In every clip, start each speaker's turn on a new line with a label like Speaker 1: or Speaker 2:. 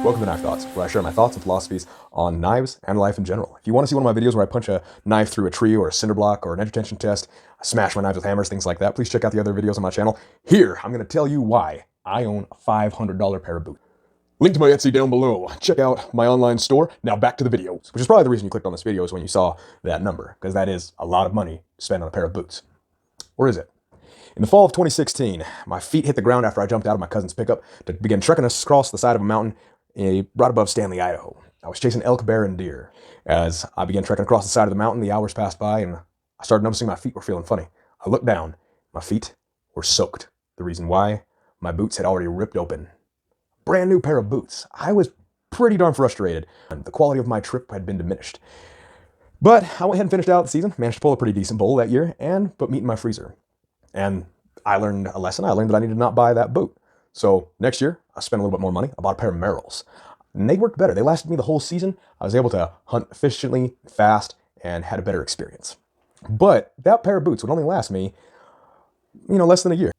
Speaker 1: Welcome to Knife Thoughts, where I share my thoughts and philosophies on knives and life in general. If you want to see one of my videos where I punch a knife through a tree or a cinder block or an edge tension test, I smash my knives with hammers, things like that, please check out the other videos on my channel. Here, I'm going to tell you why I own a $500 pair of boots. Link to my Etsy down below. Check out my online store. Now back to the videos, which is probably the reason you clicked on this video is when you saw that number, because that is a lot of money to spend on a pair of boots. Or is it? In the fall of 2016, my feet hit the ground after I jumped out of my cousin's pickup to begin trekking us across the side of a mountain right above Stanley, Idaho. I was chasing elk, bear, and deer. As I began trekking across the side of the mountain, the hours passed by, and I started noticing my feet were feeling funny. I looked down. My feet were soaked. The reason why? My boots had already ripped open. Brand new pair of boots. I was pretty darn frustrated. The quality of my trip had been diminished. But I went ahead and finished out the season, managed to pull a pretty decent bowl that year, and put meat in my freezer. And I learned a lesson. I learned that I needed to not buy that boot. So next year, I spent a little bit more money. I bought a pair of Merrells. And they worked better. They lasted me the whole season. I was able to hunt efficiently, fast, and had a better experience. But that pair of boots would only last me, less than a year.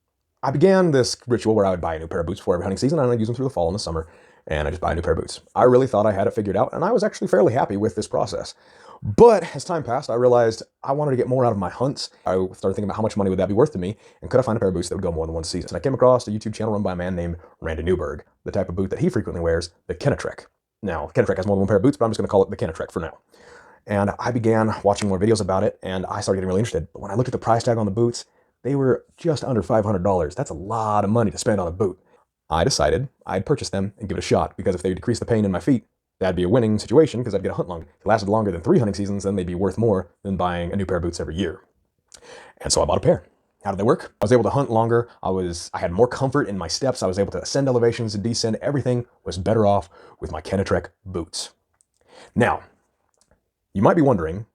Speaker 1: I began this ritual where I would buy a new pair of boots for every hunting season, and I'd use them through the fall and the summer, and I just buy a new pair of boots. I really thought I had it figured out, and I was actually fairly happy with this process. But as time passed, I realized I wanted to get more out of my hunts. I started thinking about how much money would that be worth to me, and could I find a pair of boots that would go more than one season? And I came across a YouTube channel run by a man named Randy Newberg, the type of boot that he frequently wears, the Kenetrek. Now, Kenetrek has more than one pair of boots, but I'm just going to call it the Kenetrek for now. And I began watching more videos about it, and I started getting really interested. But when I looked at the price tag on the boots, they were just under $500. That's a lot of money to spend on a boot. I decided I'd purchase them and give it a shot, because if they decrease the pain in my feet, that'd be a winning situation because I'd get a hunt longer. If it lasted longer than 3 hunting seasons, then they'd be worth more than buying a new pair of boots every year. And so I bought a pair. How did they work? I was able to hunt longer. I had more comfort in my steps. I was able to ascend elevations and descend. Everything was better off with my Kenetrek boots. Now, you might be wondering,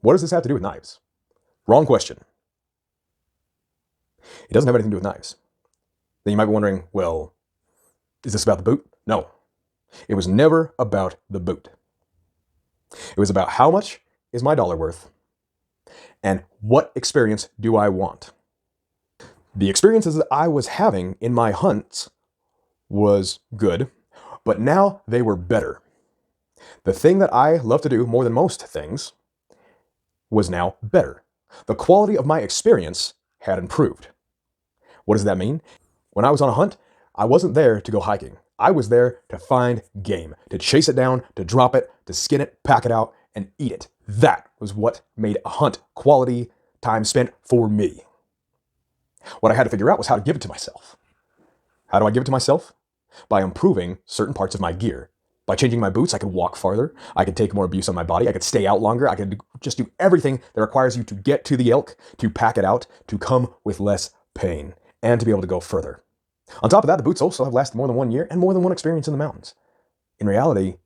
Speaker 1: what does this have to do with knives? Wrong question. It doesn't have anything to do with knives. Then you might be wondering, well, is this about the boot? No. It was never about the boot. It was about how much is my dollar worth and what experience do I want. The experiences that I was having in my hunts was good, but now they were better. The thing that I love to do more than most things was now better. The quality of my experience had improved. What does that mean? When I was on a hunt, I wasn't there to go hiking. I was there to find game, to chase it down, to drop it, to skin it, pack it out, and eat it. That was what made a hunt quality time spent for me. What I had to figure out was how to give it to myself. How do I give it to myself? By improving certain parts of my gear. By changing my boots, I could walk farther. I could take more abuse on my body. I could stay out longer. I could just do everything that requires you to get to the elk, to pack it out, to come with less pain, and to be able to go further. On top of that, the boots also have lasted more than 1 year and more than one experience in the mountains. In reality,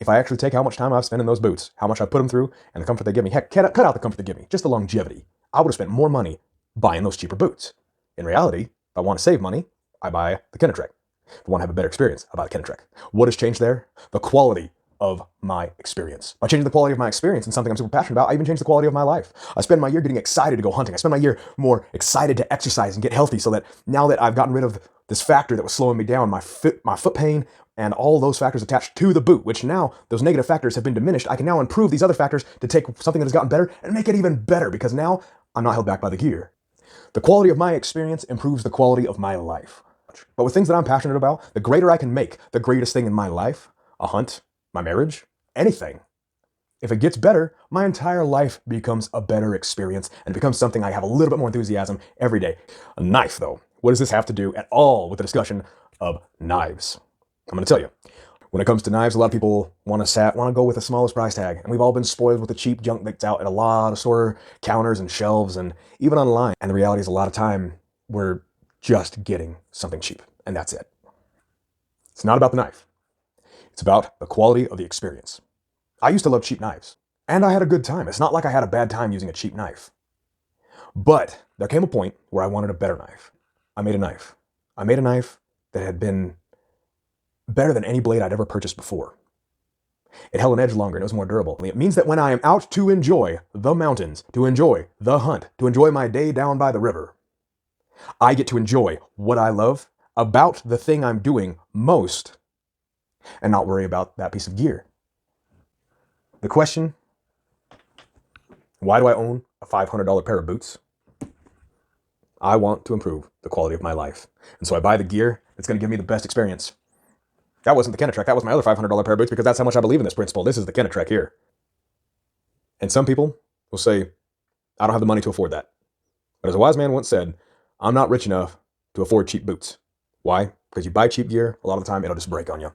Speaker 1: if I actually take how much time I've spent in those boots, how much I put them through, and the comfort they give me, heck, cut out the comfort they give me, just the longevity, I would have spent more money buying those cheaper boots. In reality, if I want to save money, I buy the Kenetrek. If I want to have a better experience, I buy the Kenetrek. What has changed there? The quality of my experience. By changing the quality of my experience and something I'm super passionate about, I even changed the quality of my life. I spend my year getting excited to go hunting. I spend my year more excited to exercise and get healthy, so that now that I've gotten rid of this factor that was slowing me down, my foot pain, and all those factors attached to the boot, which now those negative factors have been diminished, I can now improve these other factors to take something that has gotten better and make it even better, because now I'm not held back by the gear. The quality of my experience improves the quality of my life. But with things that I'm passionate about, the greater I can make the greatest thing in my life, a hunt, my marriage, anything. If it gets better, my entire life becomes a better experience and it becomes something I have a little bit more enthusiasm every day. A knife, though, what does this have to do at all with the discussion of knives? I'm going to tell you. When it comes to knives, a lot of people want to go with the smallest price tag, and we've all been spoiled with the cheap junk that's out at a lot of store counters and shelves and even online. And the reality is, a lot of time we're just getting something cheap, and that's it. It's not about the knife. It's about the quality of the experience. I used to love cheap knives, and I had a good time. It's not like I had a bad time using a cheap knife. But there came a point where I wanted a better knife. I made a knife. I made a knife that had been better than any blade I'd ever purchased before. It held an edge longer and it was more durable. It means that when I am out to enjoy the mountains, to enjoy the hunt, to enjoy my day down by the river, I get to enjoy what I love about the thing I'm doing most and not worry about that piece of gear. The question, why do I own a $500 pair of boots? I want to improve the quality of my life. And so I buy the gear that's going to give me the best experience. That wasn't the Kenetrek. That was my other $500 pair of boots because that's how much I believe in this principle. This is the Kenetrek here. And some people will say, I don't have the money to afford that. But as a wise man once said, I'm not rich enough to afford cheap boots. Why? Because you buy cheap gear, a lot of the time it'll just break on you.